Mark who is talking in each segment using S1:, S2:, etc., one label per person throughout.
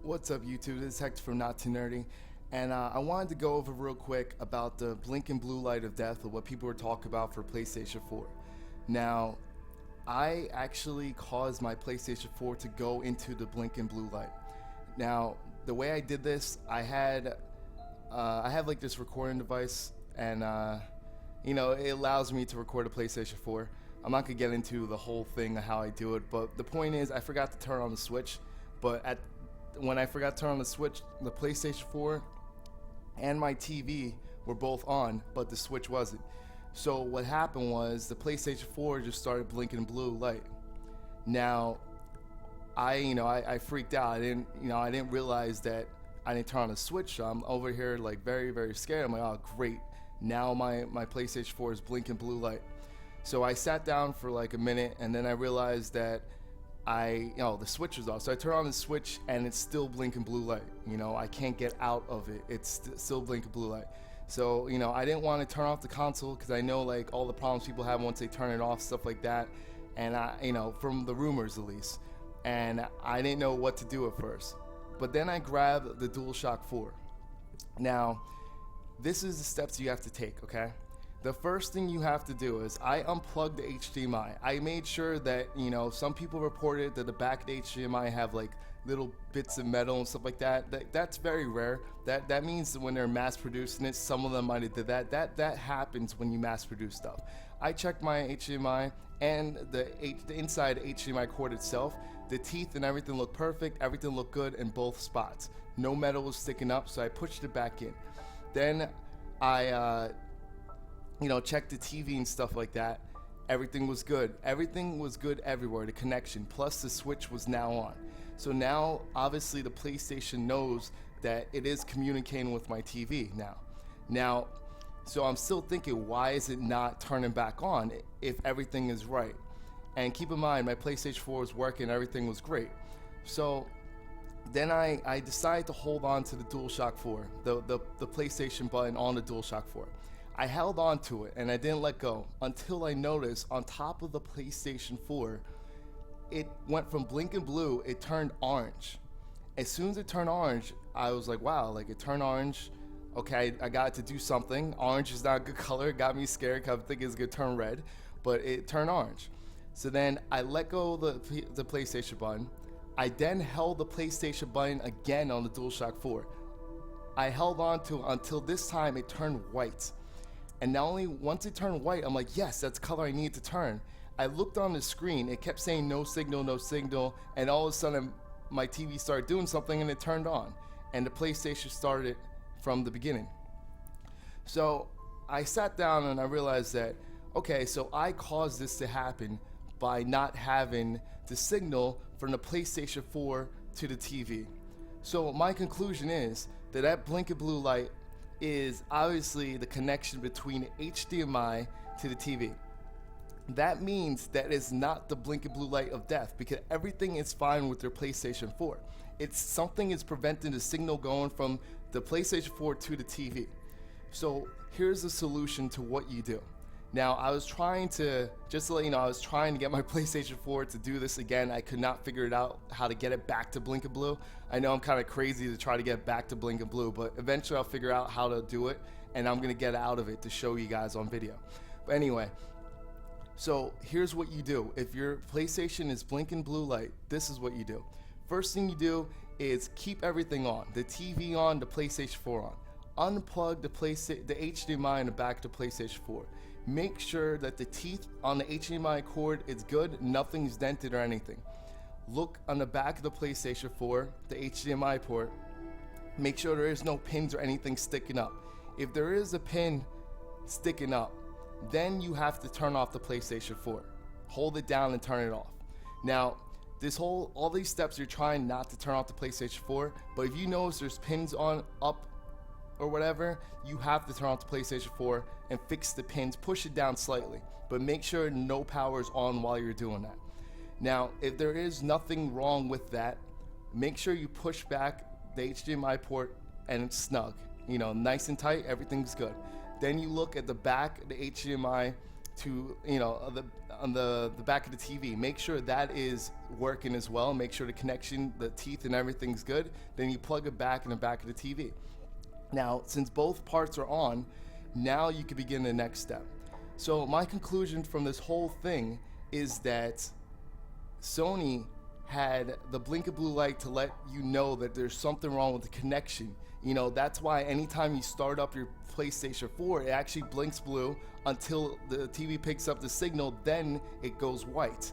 S1: What's up, YouTube? This is Hector from Not Too Nerdy, and I wanted to go over real quick about the blinking blue light of death, or what people were talking about for PlayStation 4. Now, I actually caused my PlayStation 4 to go into the blinking blue light. Now, the way I did this, I had like this recording device, and it allows me to record a PlayStation 4. I'm not gonna get into the whole thing of how I do it, but the point is, I forgot to turn on the switch. But when I forgot to turn on the switch, the PlayStation 4 and my TV were both on, but the switch wasn't. So what happened was the PlayStation 4 just started blinking blue light. Now, I freaked out. I didn't realize that I didn't turn on the switch. So I'm over here like very, very scared. I'm like, oh great, now my PlayStation 4 is blinking blue light. So I sat down for like a minute, and then I realized that the switch was off. So I turn on the switch and it's still blinking blue light. I can't get out of it. It's still blinking blue light. So, I didn't want to turn off the console because I know like all the problems people have once they turn it off, stuff like that. And from the rumors at least. And I didn't know what to do at first. But then I grabbed the DualShock 4. Now, this is the steps you have to take, okay? The first thing you have to do is I unplugged the HDMI. I made sure that, some people reported that the back HDMI have like little bits of metal and stuff like that. That's very rare. That means that when they're mass producing it, some of them might have did that. That happens when you mass produce stuff. I checked my HDMI and the inside HDMI cord itself. The teeth and everything looked perfect. Everything looked good in both spots. No metal was sticking up, so I pushed it back in. Then I check the TV and stuff like that. Everything was good. Everything was good everywhere, the connection, plus the switch was now on. So now, obviously, the PlayStation knows that it is communicating with my TV now. So I'm still thinking, why is it not turning back on if everything is right? And keep in mind, my PlayStation 4 was working, everything was great. So then I decided to hold on to the DualShock 4, the PlayStation button on the DualShock 4. I held on to it and I didn't let go until I noticed on top of the PlayStation 4, it went from blinking blue, it turned orange. As soon as it turned orange, I was like, wow, like it turned orange. Okay, I got to do something. Orange is not a good color. It got me scared because I think it's going to turn red, but it turned orange. So then I let go of the PlayStation button. I then held the PlayStation button again on the DualShock 4. I held on to it until this time it turned white. And not only once it turned white, I'm like, yes, that's the color I need to turn. I looked on the screen, it kept saying no signal, and all of a sudden my TV started doing something and it turned on. And the PlayStation started from the beginning. So I sat down and I realized that, okay, so I caused this to happen by not having the signal from the PlayStation 4 to the TV. So my conclusion is that blinking blue light is obviously the connection between HDMI to the TV. That means that is not the blinking blue light of death, because everything is fine with their PlayStation 4. It's something is preventing the signal going from the PlayStation 4 to the TV. So here's the solution to what you do. Now, I was trying to, just to let you know, I was trying to get my PlayStation 4 to do this again. I could not figure it out how to get it back to blinking blue. I know I'm kind of crazy to try to get back to blinking blue, but eventually I'll figure out how to do it, and I'm gonna get out of it to show you guys on video. But anyway, so here's what you do. If your PlayStation is blinking blue light, this is what you do. First thing you do is keep everything on. The TV on, the PlayStation 4 on. Unplug the HDMI in the back of the PlayStation 4. Make sure that the teeth on the HDMI cord is good, nothing's dented or anything. Look on the back of the PlayStation 4, the HDMI port. Make sure there is no pins or anything sticking up. If there is a pin sticking up, then you have to turn off the PlayStation 4. Hold it down and turn it off. Now, all these steps, you're trying not to turn off the PlayStation 4, but if you notice there's pins up or whatever, you have to turn off the PlayStation 4 and fix the pins, push it down slightly, but make sure no power is on while you're doing that. Now, if there is nothing wrong with that, make sure you push back the HDMI port and it's snug, nice and tight, everything's good. Then you look at the back, the HDMI to, the back of the TV, make sure that is working as well. Make sure the connection, the teeth and everything's good. Then you plug it back in the back of the TV. Now, since both parts are on, now you can begin the next step. So my conclusion from this whole thing is that Sony had the blinking blue light to let you know that there's something wrong with the connection. You know, that's why anytime you start up your PlayStation 4, it actually blinks blue until the TV picks up the signal, then it goes white.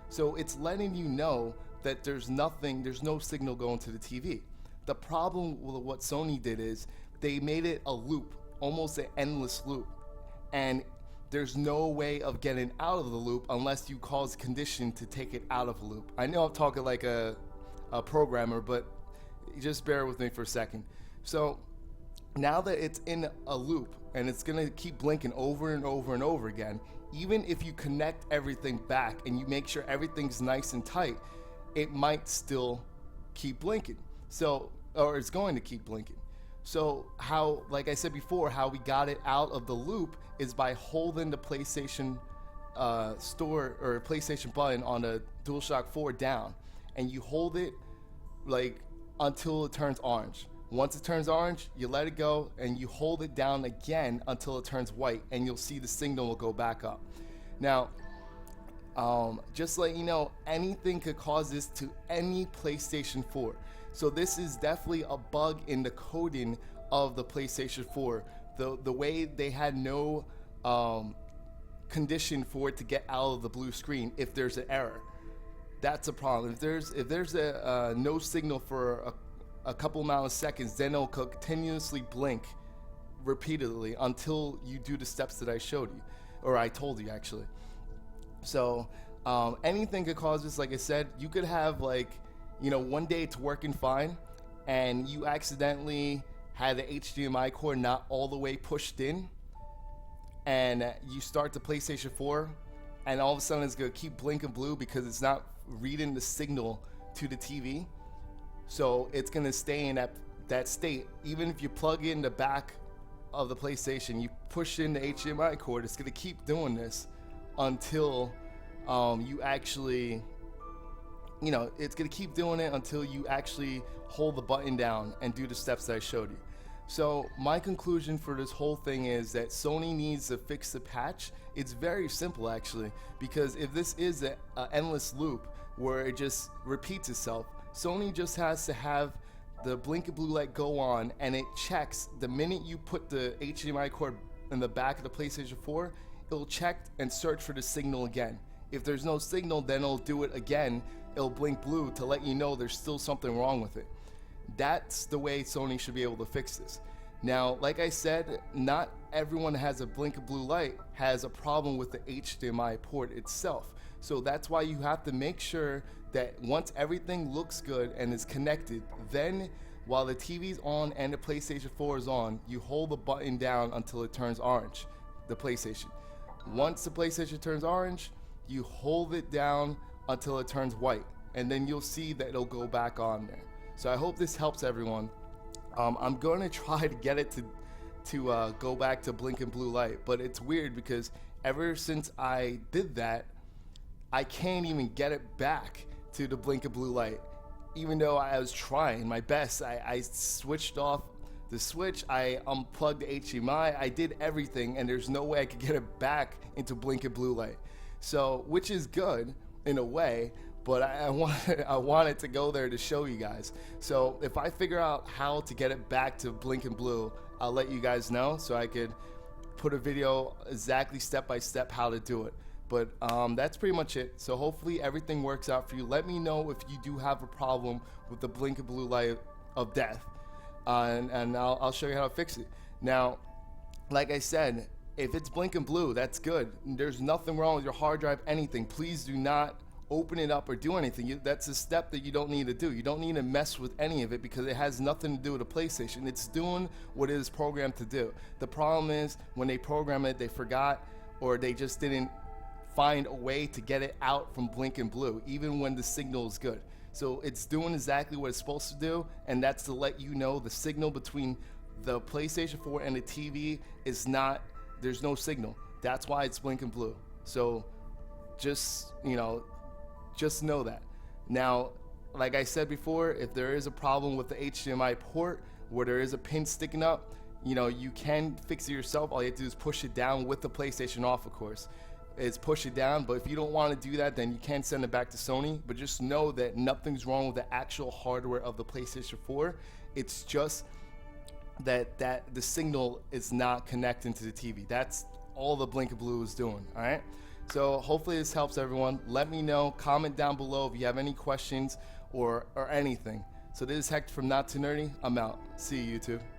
S1: So it's letting you know that there's no signal going to the TV. The problem with what Sony did is they made it a loop, almost an endless loop. And there's no way of getting out of the loop unless you cause condition to take it out of the loop. I know I'm talking like a programmer, but just bear with me for a second. So now that it's in a loop and it's gonna keep blinking over and over and over again, even if you connect everything back and you make sure everything's nice and tight, it might still keep blinking. So, or it's going to keep blinking. So how, like I said before, how we got it out of the loop is by holding the PlayStation store or PlayStation button on the DualShock 4 down, and you hold it like until it turns orange. Once it turns orange, you let it go and you hold it down again until it turns white, and you'll see the signal will go back up. Now, just to let you know, anything could cause this to any PlayStation 4. So this is definitely a bug in the coding of the PlayStation 4. The way they had no condition for it to get out of the blue screen if there's an error. That's a problem. If there's a no signal for a couple amount of seconds, then it'll continuously blink repeatedly until you do the steps that I showed you, or I told you actually. So anything could cause this. Like I said, you could have one day it's working fine and you accidentally had the HDMI cord not all the way pushed in, and you start the PlayStation 4 and all of a sudden it's going to keep blinking blue because it's not reading the signal to the TV. So it's going to stay in that state. Even if you plug in the back of the PlayStation, you push in the HDMI cord, it's going to keep doing this until you actually, it's going to keep doing it until you actually hold the button down and do the steps that I showed you. So my conclusion for this whole thing is that Sony needs to fix the patch. It's very simple actually, because if this is an endless loop where it just repeats itself, Sony just has to have the blinking blue light go on, and it checks the minute you put the HDMI cord in the back of the PlayStation 4, it'll check and search for the signal again. If there's no signal, then it'll do it again. It'll blink blue to let you know there's still something wrong with it. That's the way Sony should be able to fix this. Now, like I said, not everyone has a blinking blue light has a problem with the HDMI port itself. So that's why you have to make sure that once everything looks good and is connected, then while the TV's on and the PlayStation 4 is on, you hold the button down until it turns orange, the PlayStation. Once the PlayStation turns orange, you hold it down until it turns white, and then you'll see that it'll go back on there. So I hope this helps everyone. I'm going to try to get it to go back to blinking blue light, but it's weird because ever since I did that, I can't even get it back to the blinking blue light. Even though I was trying my best, I switched off the switch, I unplugged the HDMI, I did everything, and there's no way I could get it back into blinking blue light. So, which is good in a way, but I wanted to go there to show you guys. So if I figure out how to get it back to blinking blue, I'll let you guys know so I could put a video exactly step by step how to do it. But that's pretty much it. So hopefully everything works out for you. Let me know if you do have a problem with the blinking blue light of death, and I'll show you how to fix it. Now, like I said, if it's blinking blue, that's good. There's nothing wrong with your hard drive, anything. Please do not open it up or do anything. That's a step that you don't need to do. You don't need to mess with any of it because it has nothing to do with the PlayStation. It's doing what it is programmed to do. The problem is when they program it, they forgot, or they just didn't find a way to get it out from blinking blue, even when the signal is good. So it's doing exactly what it's supposed to do, and that's to let you know the signal between the PlayStation 4 and the TV is not, there's no signal. That's why it's blinking blue. So just, just know that. Now, like I said before, if there is a problem with the HDMI port where there is a pin sticking up, you can fix it yourself. All you have to do is push it down with the PlayStation off, of course. It's push it down, but if you don't want to do that, then you can send it back to Sony. But just know that nothing's wrong with the actual hardware of the PlayStation 4. It's just that the signal is not connecting to the TV. That's all the Blinking Blue is doing, all right? So hopefully this helps everyone. Let me know, comment down below if you have any questions or anything. So this is Hector from Not Too Nerdy. I'm out. See you, YouTube.